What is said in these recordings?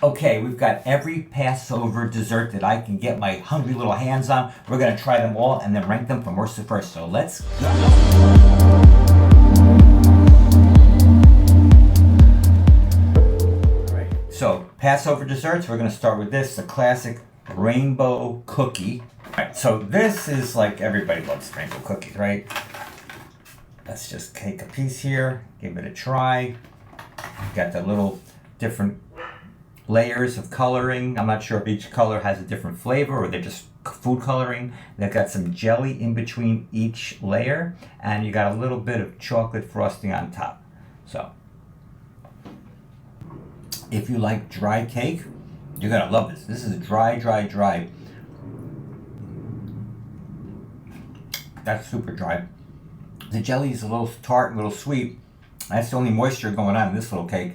Okay, we've got every Passover dessert that I can get my hungry little hands on. We're going to try them all and then rank them from worst to first. So let's go. All right, so Passover desserts, we're going to start with this, the classic rainbow cookie. All right, so this is like everybody loves rainbow cookies, right? Let's just take a piece here, give it a try. Got the little different layers of coloring. I'm not sure if each color has a different flavor or they're just food coloring. They've got some jelly in between each layer, and you got a little bit of chocolate frosting on top. So if you like dry cake, you're gonna love this. This is dry. That's super dry. The jelly is a little tart and a little sweet. That's the only moisture going on in this little cake.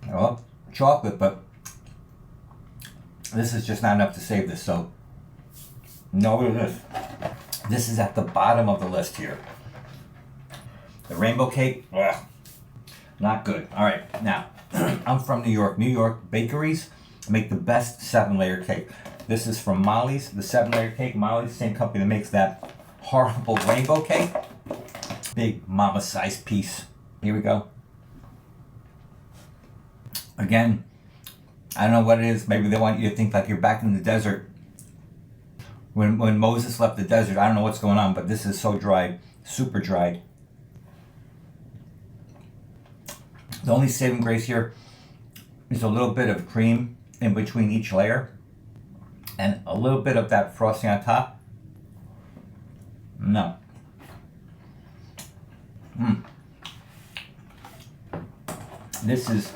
Well, chocolate, but this is just not enough to save this. So, no, look at this. This is at the bottom of the list here. The rainbow cake, ugh, not good. All right, now, I'm from New York. New York bakeries make the best 7-layer cake. This is from Molly's, the 7-layer cake. Molly's, the same company that makes that horrible rainbow cake. Big mama-sized piece. Here we go. Again, I don't know what it is. Maybe they want you to think like you're back in the desert. When Moses left the desert, I don't know what's going on, but this is so dry, super dry. The only saving grace here is a little bit of cream in between each layer and a little bit of that frosting on top. No. This is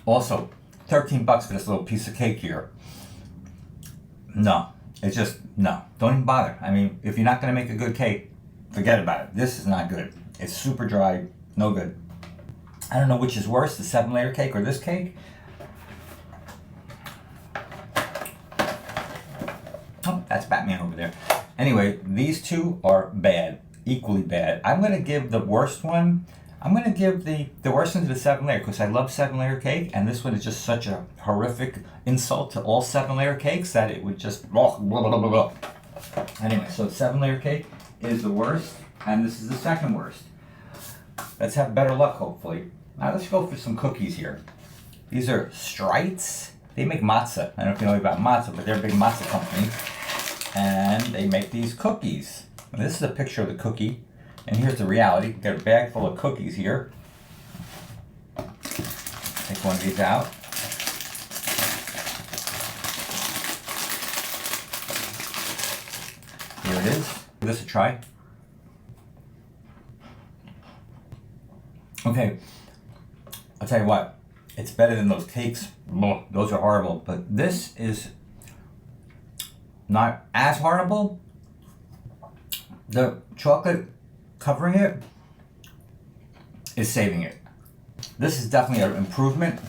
also $13 for this little piece of cake here. No, it's just, no, don't even bother. I mean, if you're not gonna make a good cake, forget about it. This is not good. It's super dry, no good. I don't know which is worse, the 7-layer cake or this cake. Oh, that's Batman over there. Anyway, these two are bad, equally bad. I'm gonna give the worst one, I'm gonna give the worst one to the 7-layer because I love 7-layer cake, and this one is just such a horrific insult to all 7-layer cakes that it would just blah, blah, blah, blah, blah. Anyway, so 7-layer cake is the worst, and this is the second worst. Let's have better luck, hopefully. Now let's go for some cookies here. These are Strites. They make matzah. I don't know if you know about matzah, but they're a big matzah company. And they make these cookies. And this is a picture of the cookie. And here's the reality. Got a bag full of cookies here. Take one of these out. Here it is. Give this a try. Okay, I'll tell you what. It's better than those cakes. Ugh, those are horrible. But this is not as horrible. The chocolate covering it is saving it. This is definitely an improvement,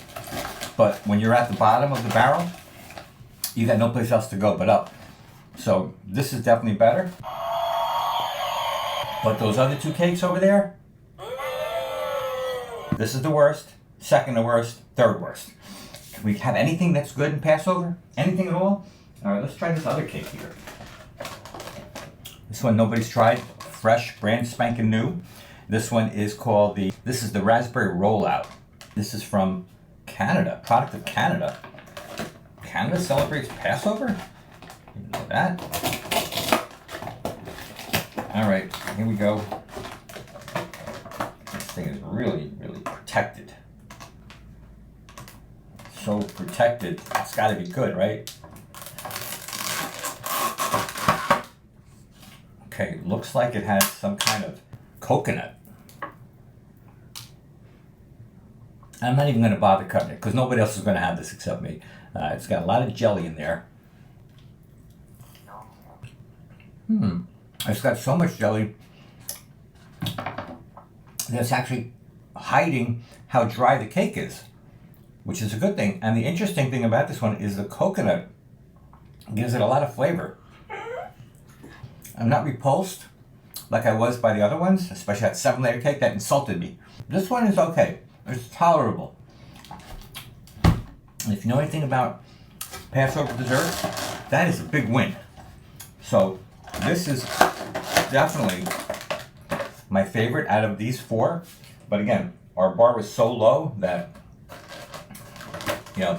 but when you're at the bottom of the barrel, you got no place else to go but up. So this is definitely better. But those other two cakes over there, this is the worst, second to worst, third worst. Can we have anything that's good in Passover? Anything at all? All right, let's try this other cake here. This one nobody's tried. Fresh, brand spanking new. This one is called this is the raspberry rollout. This is from Canada, product of Canada. Canada celebrates Passover? Didn't know that. All right, here we go. This thing is really, really protected. So protected, it's gotta be good, right? Okay, looks like it has some kind of coconut. I'm not even going to bother cutting it because nobody else is going to have this except me. It's got a lot of jelly in there. It's got so much jelly that it's actually hiding how dry the cake is, which is a good thing. And the interesting thing about this one is the coconut gives it a lot of flavor. I'm not repulsed like I was by the other ones, especially that 7-layer cake that insulted me. This one is okay. It's tolerable. If you know anything about Passover dessert, that is a big win. So this is definitely my favorite out of these four. But again, our bar was so low that, you know,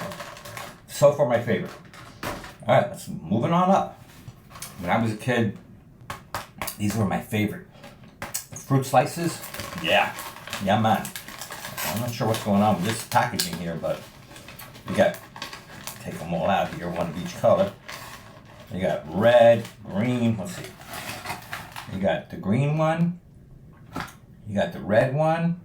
so far my favorite. All right, let's moving on up. When I was a kid, these were my favorite. Fruit slices, yeah, man. I'm not sure what's going on with this packaging here, but you got, take them all out here, one of each color. You got red, green, let's see. You got the green one, you got the red one,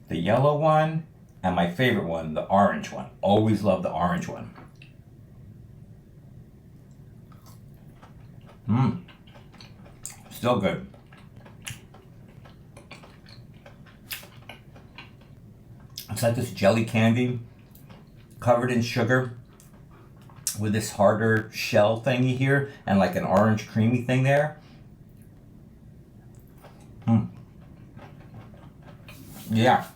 the yellow one, and my favorite one, the orange one. Always love the orange one. Still good. It's like this jelly candy covered in sugar with this harder shell thingy here and like an orange creamy thing there. Yeah.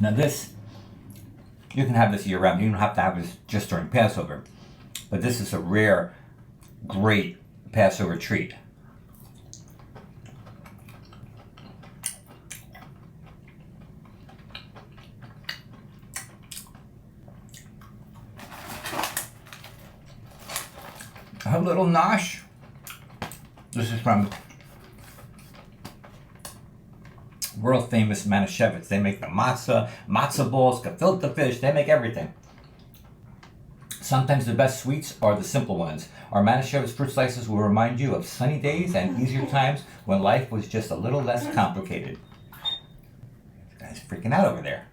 Now this, you can have this year round. You don't have to have this just during Passover. But this is a rare, great Passover treat. A little nosh. This is from world famous Manischewitz. They make the matzo balls, gefilte fish. They make everything. Sometimes the best sweets are the simple ones. Our Manischewitz fruit slices will remind you of sunny days and easier times when life was just a little less complicated. This guy's freaking out over there.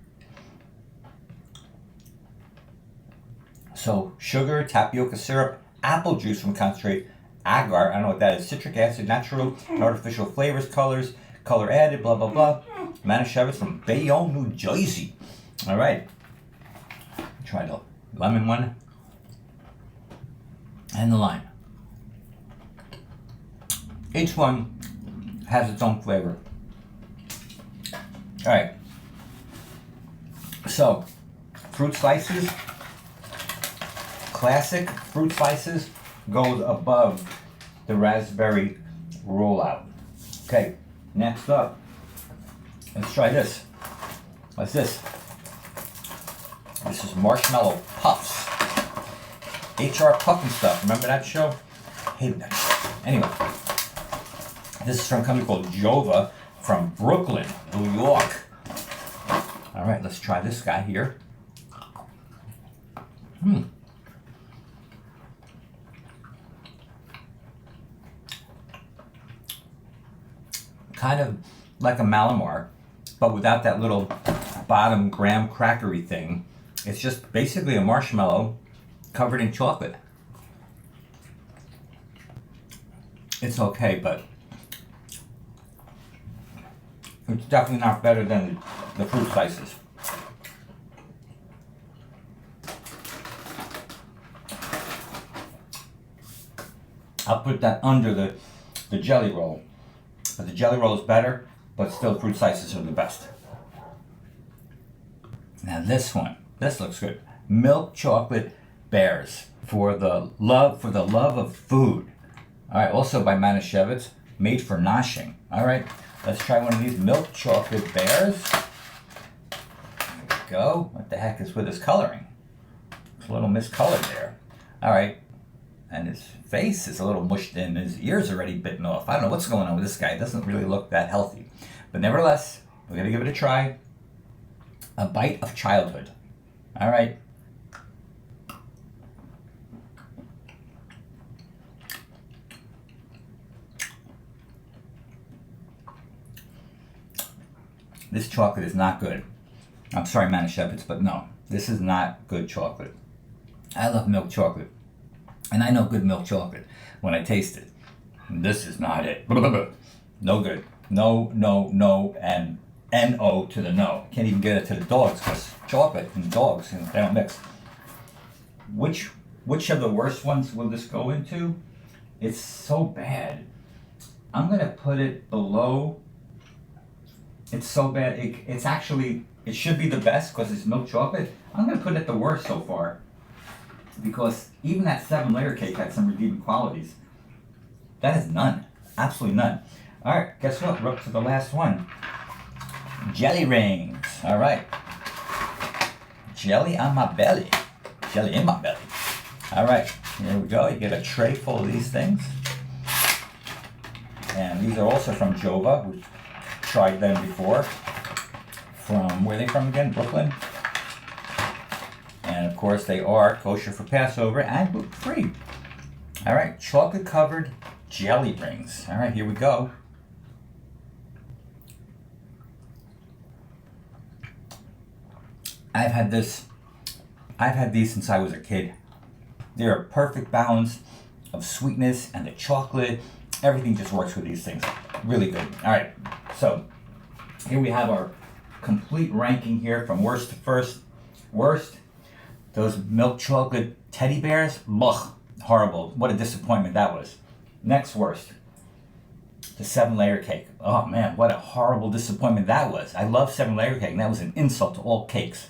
So sugar, tapioca syrup, apple juice from concentrate, agar, I don't know what that is, citric acid, natural and artificial flavors, colors, color added, blah, blah, blah. Manischewitz from Bayonne, New Jersey. All right. Try the lemon one and the lime. Each one has its own flavor. All right. So, fruit slices. Classic fruit slices goes above the raspberry rollout. Okay, next up, let's try this. What's this? This is marshmallow puffs. HR Puff and Stuff. Remember that show? Hated that show. Anyway, this is from a company called Jova from Brooklyn, New York. All right, let's try this guy here. Kind of like a Malamar, but without that little bottom graham crackery thing. It's just basically a marshmallow covered in chocolate. It's okay, but it's definitely not better than the fruit slices. I'll put that under the jelly roll. But the jelly roll is better, but still fruit slices are the best. Now this one, this looks good. Milk chocolate bears for the love of food. All right, also by Manischewitz, made for noshing. All right, let's try one of these milk chocolate bears. There we go. What the heck is with his coloring? It's a little miscolored there. All right. And his face is a little mushed in. His ears are already bitten off. I don't know what's going on with this guy. It doesn't really look that healthy. But nevertheless, we're going to give it a try. A bite of childhood. All right. This chocolate is not good. I'm sorry, Manischewitz, but no. This is not good chocolate. I love milk chocolate. And I know good milk chocolate when I taste it. This is not it. No good. No, and N-O to the no. Can't even get it to the dogs because chocolate and dogs, they don't mix. Which of the worst ones will this go into? It's so bad. I'm going to put it below It's so bad. It's actually, it should be the best because it's milk chocolate. I'm going to put it the worst so far because even that 7-layer cake had some redeeming qualities. That is none. Absolutely none. All right, guess what? We're up to the last one. Jelly rings. All right. Jelly on my belly. Jelly in my belly. All right, here we go. You get a tray full of these things. And these are also from Jova. We've tried them before. From, where are they from again? Brooklyn. And of course they are kosher for Passover and gluten-free. All right, chocolate covered jelly rings. All right, here we go. I've had these since I was a kid. They're a perfect balance of sweetness and the chocolate. Everything just works with these things. Really good. All right, so here we have our complete ranking here from worst to first. Worst, those milk chocolate teddy bears. Ugh, horrible. What a disappointment that was. Next worst, the 7-layer cake. Oh man, what a horrible disappointment that was. I love 7-layer cake, and that was an insult to all cakes.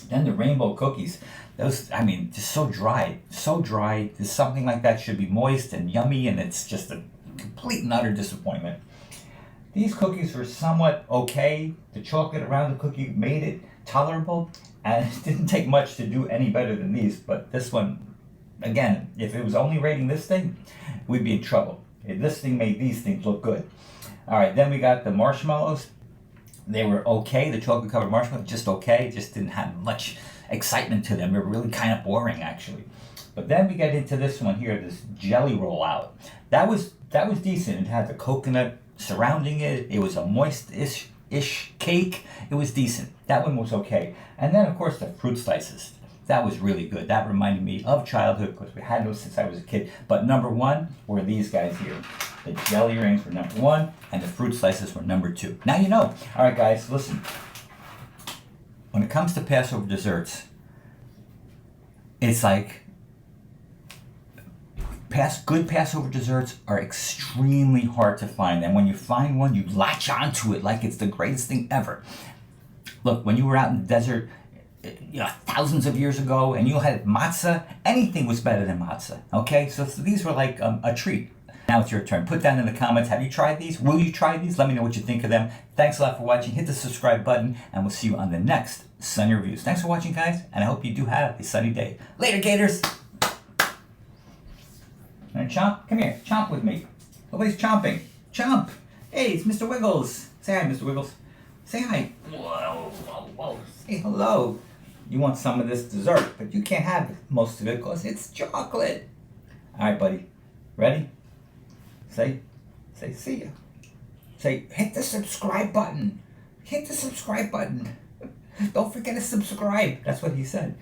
Then the rainbow cookies. Those, I mean, just so dry. So dry. Something like that should be moist and yummy, and it's just a complete and utter disappointment. These cookies were somewhat okay. The chocolate around the cookie made it tolerable, and it didn't take much to do any better than these. But this one, again, if it was only rating this thing, we'd be in trouble. If this thing made these things look good. All right, then we got the marshmallows. They were okay. The chocolate covered marshmallows, just okay. Just didn't have much excitement to them. They were really kind of boring, actually. But then we get into this one here, this jelly roll out. That was decent. It had the coconut surrounding it. It was a moist-ish cake. It was decent. That one was okay. And then, of course, the fruit slices. That was really good. That reminded me of childhood because we had those since I was a kid. But number one were these guys here. The jelly rings were number one, and the fruit slices were number two. Now you know. All right, guys, listen. When it comes to Passover desserts, it's like good Passover desserts are extremely hard to find. And when you find one, you latch onto it like it's the greatest thing ever. Look, when you were out in the desert, thousands of years ago, and you had matzah, anything was better than matzah, okay? So these were like a treat. Now it's your turn. Put down in the comments, have you tried these? Will you try these? Let me know what you think of them. Thanks a lot for watching. Hit the subscribe button, and we'll see you on the next Sunny Reviews. Thanks for watching, guys, and I hope you do have a sunny day. Later, Gators! And Chomp, come here. Chomp with me. Nobody's chomping. Chomp! Hey, it's Mr. Wiggles. Say hi, Mr. Wiggles. Say hi. Whoa, whoa, whoa. Say hello. You want some of this dessert, but you can't have most of it because it's chocolate. All right, buddy. Ready? Say see ya. Say, hit the subscribe button. Hit the subscribe button. Don't forget to subscribe. That's what he said.